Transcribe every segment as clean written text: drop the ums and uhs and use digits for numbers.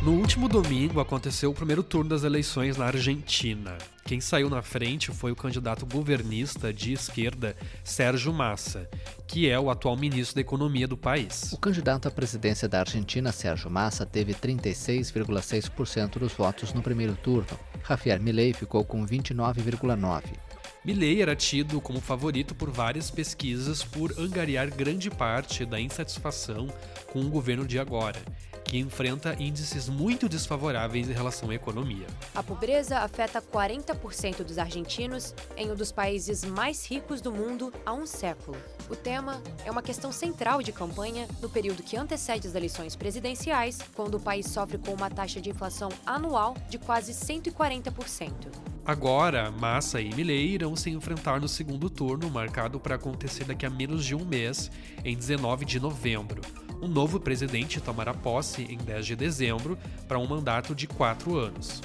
No último domingo aconteceu o primeiro turno das eleições na Argentina. Quem saiu na frente foi o candidato governista de esquerda Sérgio Massa, que é o atual ministro da Economia do país. O candidato à presidência da Argentina, Sérgio Massa, teve 36,6% dos votos no primeiro turno. Javier Milei ficou com 29,9%. Milei era tido como favorito por várias pesquisas por angariar grande parte da insatisfação com o governo de agora, que enfrenta índices muito desfavoráveis em relação à economia. A pobreza afeta 40% dos argentinos em um dos países mais ricos do mundo há um século. O tema é uma questão central de campanha no período que antecede as eleições presidenciais, quando o país sofre com uma taxa de inflação anual de quase 140%. Agora, Massa e Milei irão se enfrentar no segundo turno, marcado para acontecer daqui a menos de um mês, em 19 de novembro. O novo presidente tomará posse em 10 de dezembro para um mandato de 4 anos.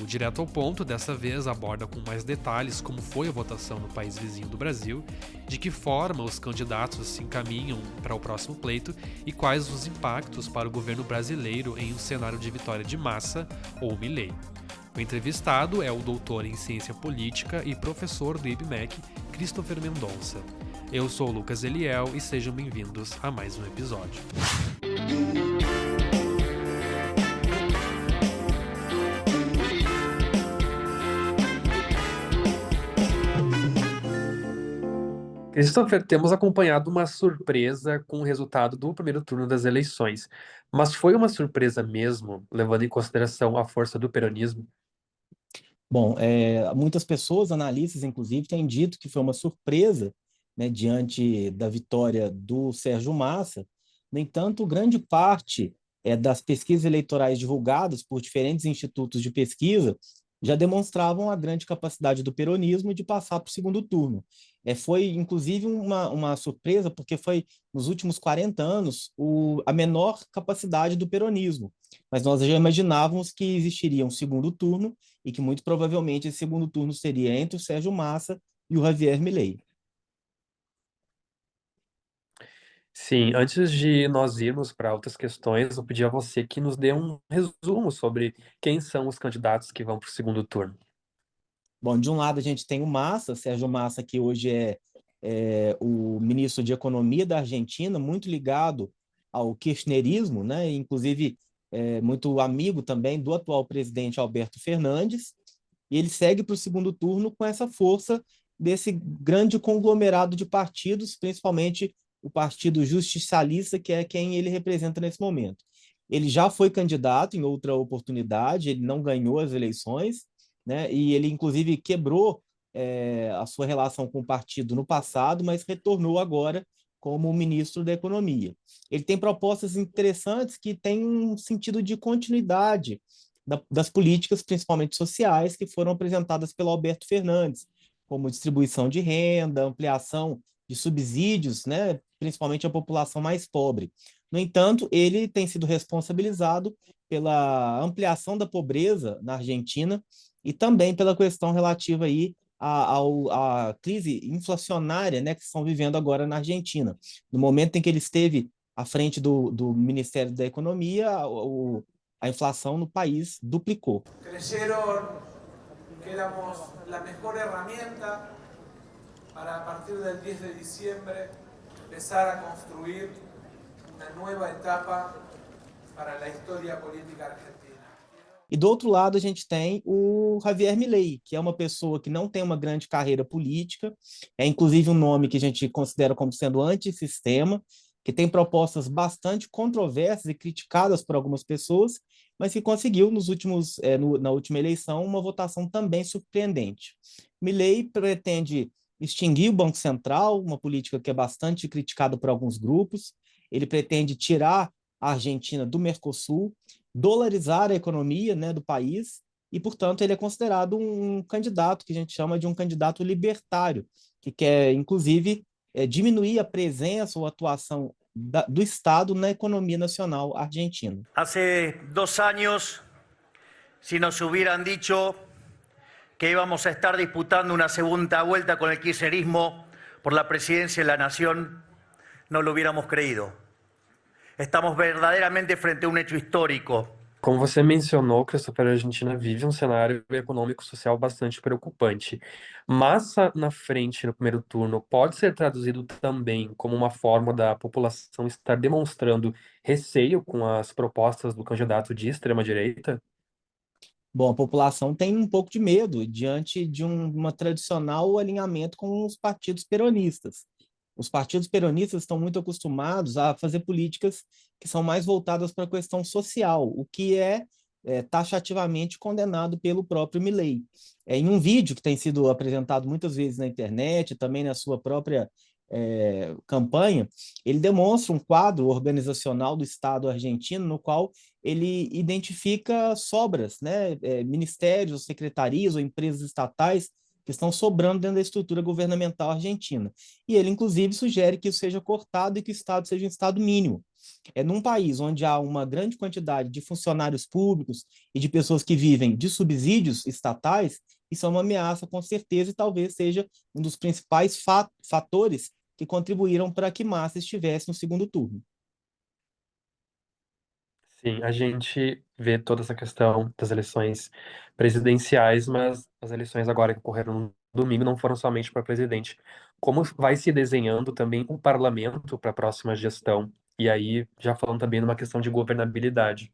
O Direto ao Ponto, dessa vez, aborda com mais detalhes como foi a votação no país vizinho do Brasil, de que forma os candidatos se encaminham para o próximo pleito e quais os impactos para o governo brasileiro em um cenário de vitória de Massa ou Milei. O entrevistado é o doutor em ciência política e professor do IBMEC, Christopher Mendonça. Eu sou o Lucas Eliel e sejam bem-vindos a mais um episódio. Christopher, temos acompanhado uma surpresa com o resultado do primeiro turno das eleições. Mas foi uma surpresa mesmo, levando em consideração a força do peronismo? Bom, muitas pessoas, analistas inclusive, têm dito que foi uma surpresa, né, diante da vitória do Sérgio Massa. No entanto, grande parte das pesquisas eleitorais divulgadas por diferentes institutos de pesquisa já demonstravam a grande capacidade do peronismo de passar para o segundo turno. Foi, inclusive, uma surpresa, porque foi, nos últimos 40 anos, a menor capacidade do peronismo. Mas nós já imaginávamos que existiria um segundo turno e que, muito provavelmente, esse segundo turno seria entre o Sérgio Massa e o Javier Milei. Sim, antes de nós irmos para outras questões, eu pedi a você que nos dê um resumo sobre quem são os candidatos que vão para o segundo turno. Bom, de um lado a gente tem o Massa, Sérgio Massa, que hoje é o ministro de Economia da Argentina, muito ligado ao kirchnerismo, né? Inclusive muito amigo também do atual presidente Alberto Fernandes, e ele segue para o segundo turno com essa força desse grande conglomerado de partidos, principalmente o Partido Justicialista, que é quem ele representa nesse momento. Ele já foi candidato em outra oportunidade, ele não ganhou as eleições, né? E ele, inclusive, quebrou a sua relação com o partido no passado, mas retornou agora como ministro da Economia. Ele tem propostas interessantes que têm um sentido de continuidade das políticas, principalmente sociais, que foram apresentadas pelo Alberto Fernandes, como distribuição de renda, ampliação de subsídios, né, principalmente a população mais pobre. No entanto, ele tem sido responsabilizado pela ampliação da pobreza na Argentina e também pela questão relativa aí à crise inflacionária, né, que estão vivendo agora na Argentina. No momento em que ele esteve à frente do Ministério da Economia, a inflação no país duplicou. Creyeron que éramos a melhor ferramenta para, a partir del 10 de diciembre, empezar a construir uma nova etapa para a história política argentina. E do outro lado a gente tem o Javier Milei, que é uma pessoa que não tem uma grande carreira política, é inclusive um nome que a gente considera como sendo antissistema, que tem propostas bastante controversas e criticadas por algumas pessoas, mas que conseguiu na última eleição uma votação também surpreendente. Milei pretende extinguir o Banco Central, uma política que é bastante criticada por alguns grupos. Ele pretende tirar a Argentina do Mercosul, dolarizar a economia, né, do país, e, portanto, ele é considerado um candidato que a gente chama de um candidato libertário, que quer, inclusive, diminuir a presença ou atuação do Estado na economia nacional argentina. Há 2 anos, se nos hubieran dicho que íbamos a estar disputando una segunda vuelta con el kirchnerismo por la presidencia de la Nación, no lo hubiéramos creído. Estamos verdaderamente frente a un hecho histórico. Como você mencionou, Christopher, a Argentina vive um cenário econômico e social bastante preocupante. Massa na frente no primeiro turno pode ser traduzido também como uma forma da população estar demonstrando receio com as propostas do candidato de extrema-direita? Bom, a população tem um pouco de medo diante de uma tradicional alinhamento com os partidos peronistas. Os partidos peronistas estão muito acostumados a fazer políticas que são mais voltadas para a questão social, o que é taxativamente condenado pelo próprio Milei. Em um vídeo que tem sido apresentado muitas vezes na internet, também na sua própria campanha, ele demonstra um quadro organizacional do Estado argentino no qual ele identifica sobras, né, ministérios, secretarias ou empresas estatais que estão sobrando dentro da estrutura governamental argentina. E ele, inclusive, sugere que isso seja cortado e que o Estado seja um Estado mínimo. Num país onde há uma grande quantidade de funcionários públicos e de pessoas que vivem de subsídios estatais, isso é uma ameaça, com certeza, e talvez seja um dos principais fatores que contribuíram para que Massa estivesse no segundo turno. Sim, a gente vê toda essa questão das eleições presidenciais, mas as eleições agora que ocorreram no domingo não foram somente para presidente. Como vai se desenhando também o parlamento para a próxima gestão? E aí, já falando também numa questão de governabilidade.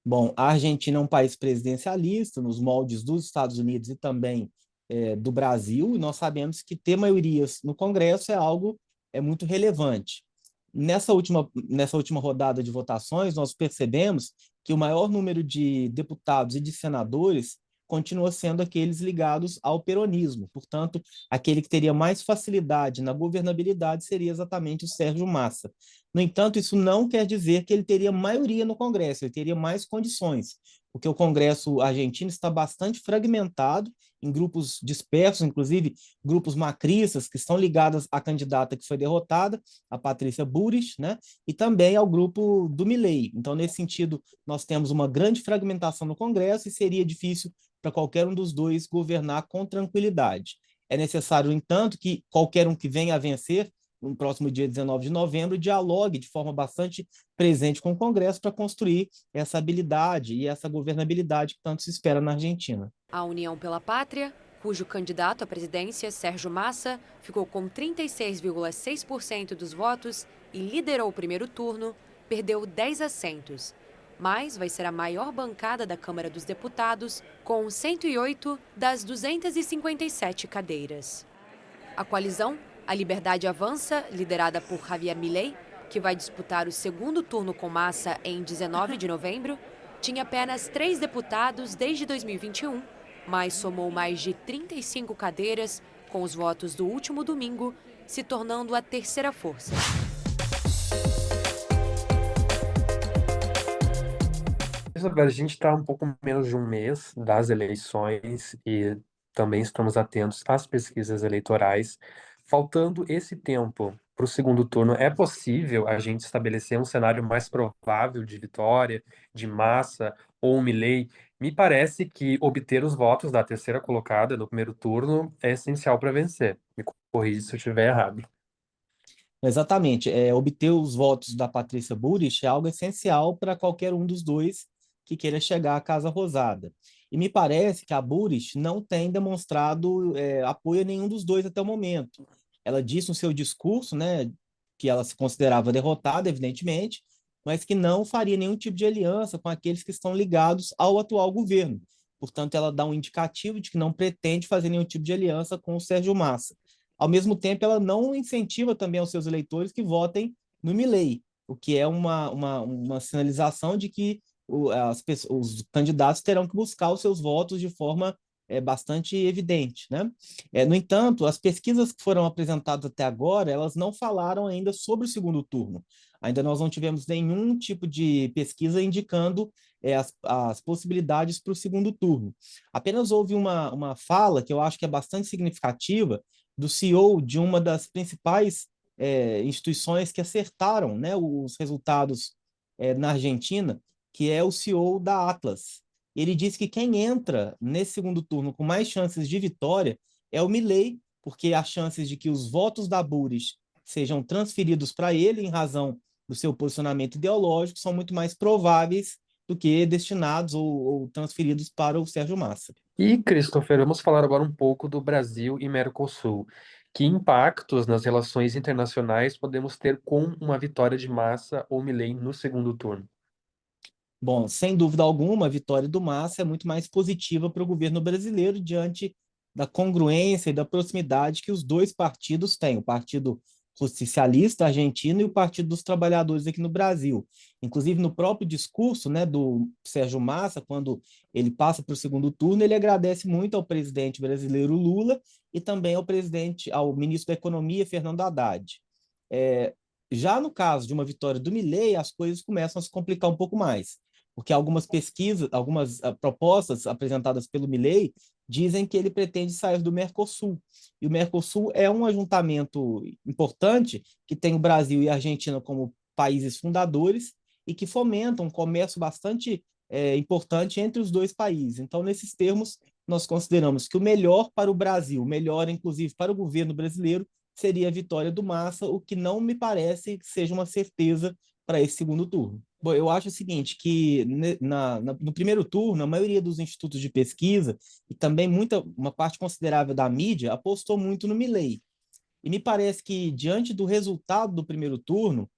Bom, a Argentina é um país presidencialista, nos moldes dos Estados Unidos e também do Brasil, e nós sabemos que ter maiorias no Congresso é algo muito relevante. Nessa última rodada de votações, nós percebemos que o maior número de deputados e de senadores continua sendo aqueles ligados ao peronismo. Portanto, aquele que teria mais facilidade na governabilidade seria exatamente o Sérgio Massa. No entanto, isso não quer dizer que ele teria maioria no Congresso, ele teria mais condições, porque o Congresso argentino está bastante fragmentado em grupos dispersos, inclusive grupos macristas que estão ligados à candidata que foi derrotada, a Patrícia Bullrich, né? E também ao grupo do Milei. Então, nesse sentido, nós temos uma grande fragmentação no Congresso e seria difícil para qualquer um dos dois governar com tranquilidade. É necessário, no entanto, que qualquer um que venha a vencer no próximo dia 19 de novembro, dialogue de forma bastante presente com o Congresso para construir essa habilidade e essa governabilidade que tanto se espera na Argentina. A União pela Pátria, cujo candidato à presidência, Sérgio Massa, ficou com 36,6% dos votos e liderou o primeiro turno, perdeu 10 assentos, mas vai ser a maior bancada da Câmara dos Deputados, com 108 das 257 cadeiras. A coalizão A Liberdade Avança, liderada por Javier Milei, que vai disputar o segundo turno com Massa em 19 de novembro, tinha apenas 3 deputados desde 2021, mas somou mais de 35 cadeiras com os votos do último domingo, se tornando a terceira força. A gente está um pouco menos de um mês das eleições e também estamos atentos às pesquisas eleitorais. Faltando esse tempo para o segundo turno, é possível a gente estabelecer um cenário mais provável de vitória, de Massa ou Milei? Me parece que obter os votos da terceira colocada no primeiro turno é essencial para vencer. Me corrija se eu estiver errado. Exatamente. Obter os votos da Patrícia Bullrich é algo essencial para qualquer um dos dois que queira chegar à Casa Rosada. E me parece que a Bullrich não tem demonstrado apoio a nenhum dos dois até o momento. Ela disse no seu discurso, né, que ela se considerava derrotada, evidentemente, mas que não faria nenhum tipo de aliança com aqueles que estão ligados ao atual governo. Portanto, ela dá um indicativo de que não pretende fazer nenhum tipo de aliança com o Sérgio Massa. Ao mesmo tempo, ela não incentiva também aos seus eleitores que votem no Milei, o que é uma sinalização de que os candidatos terão que buscar os seus votos de forma bastante evidente, né? No entanto, as pesquisas que foram apresentadas até agora, elas não falaram ainda sobre o segundo turno. Ainda nós não tivemos nenhum tipo de pesquisa indicando as possibilidades para o segundo turno. Apenas houve uma fala que eu acho que é bastante significativa do CEO de uma das principais instituições que acertaram, né, os resultados na Argentina, que é o CEO da Atlas. Ele disse que quem entra nesse segundo turno com mais chances de vitória é o Milei, porque as chances de que os votos da Bullrich sejam transferidos para ele em razão do seu posicionamento ideológico são muito mais prováveis do que destinados ou transferidos para o Sérgio Massa. E, Christopher, vamos falar agora um pouco do Brasil e Mercosul. Que impactos nas relações internacionais podemos ter com uma vitória de Massa ou Milei no segundo turno? Bom, sem dúvida alguma, a vitória do Massa é muito mais positiva para o governo brasileiro diante da congruência e da proximidade que os dois partidos têm, o Partido Justicialista argentino e o Partido dos Trabalhadores aqui no Brasil. Inclusive, no próprio discurso, né, do Sérgio Massa, quando ele passa para o segundo turno, ele agradece muito ao presidente brasileiro Lula e também ao ministro da Economia, Fernando Haddad. Já no caso de uma vitória do Milei, as coisas começam a se complicar um pouco mais, porque algumas pesquisas, algumas propostas apresentadas pelo Milei dizem que ele pretende sair do Mercosul. E o Mercosul é um ajuntamento importante que tem o Brasil e a Argentina como países fundadores e que fomenta um comércio bastante importante entre os dois países. Então, nesses termos, nós consideramos que o melhor para o Brasil, o melhor, inclusive, para o governo brasileiro, seria a vitória do Massa, o que não me parece que seja uma certeza para esse segundo turno. Bom, eu acho o seguinte, que no primeiro turno, a maioria dos institutos de pesquisa e também uma parte considerável da mídia apostou muito no Milei. E me parece que, diante do resultado do primeiro turno,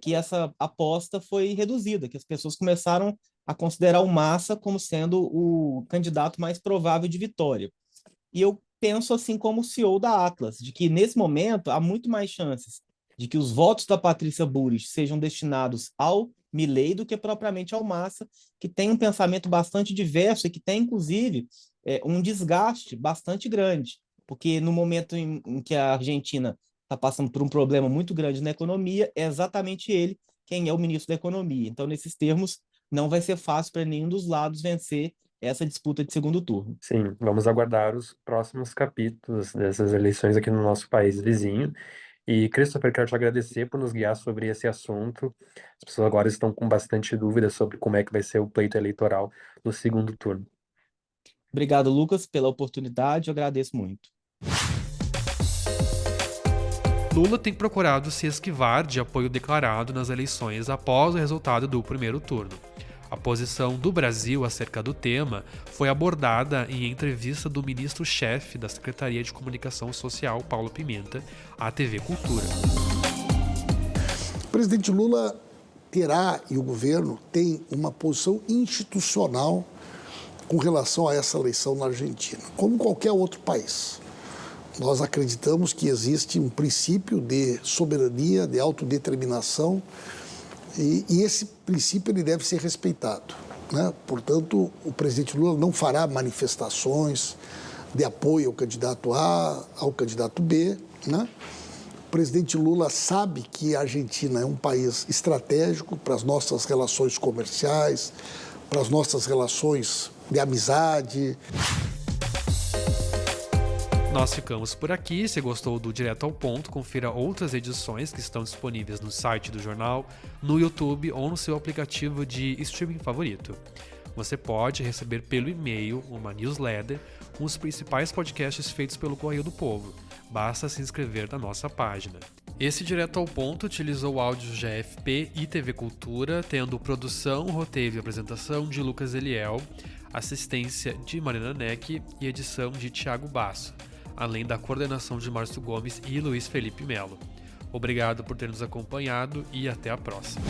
que essa aposta foi reduzida, que as pessoas começaram a considerar o Massa como sendo o candidato mais provável de vitória. E eu penso assim como o CEO da Atlas, de que nesse momento há muito mais chances de que os votos da Patrícia Buris sejam destinados ao Milei do que propriamente ao Massa, que tem um pensamento bastante diverso e que tem, inclusive, um desgaste bastante grande, porque no momento em que a Argentina está passando por um problema muito grande na economia, é exatamente ele quem é o ministro da Economia. Então, nesses termos, não vai ser fácil para nenhum dos lados vencer essa disputa de segundo turno. Sim, vamos aguardar os próximos capítulos dessas eleições aqui no nosso país vizinho. E, Christopher, quero te agradecer por nos guiar sobre esse assunto. As pessoas agora estão com bastante dúvida sobre como é que vai ser o pleito eleitoral no segundo turno. Obrigado, Lucas, pela oportunidade. Eu agradeço muito. Lula tem procurado se esquivar de apoio declarado nas eleições após o resultado do primeiro turno. A posição do Brasil acerca do tema foi abordada em entrevista do ministro-chefe da Secretaria de Comunicação Social, Paulo Pimenta, à TV Cultura. O presidente Lula terá, e o governo tem, uma posição institucional com relação a essa eleição na Argentina, como qualquer outro país. Nós acreditamos que existe um princípio de soberania, de autodeterminação, e esse princípio ele deve ser respeitado, né? Portanto, o presidente Lula não fará manifestações de apoio ao candidato A, ao candidato B, né? O presidente Lula sabe que a Argentina é um país estratégico para as nossas relações comerciais, para as nossas relações de amizade. Nós ficamos por aqui. Se gostou do Direto ao Ponto, confira outras edições que estão disponíveis no site do jornal, no YouTube ou no seu aplicativo de streaming favorito. Você pode receber pelo e-mail uma newsletter com os principais podcasts feitos pelo Correio do Povo. Basta se inscrever na nossa página. Esse Direto ao Ponto utilizou áudios de AFP e TV Cultura, tendo produção, roteiro e apresentação de Lucas Eliel, assistência de Marina Neck e edição de Thiago Basso, além da coordenação de Márcio Gomes e Luiz Felipe Melo. Obrigado por ter nos acompanhado e até a próxima.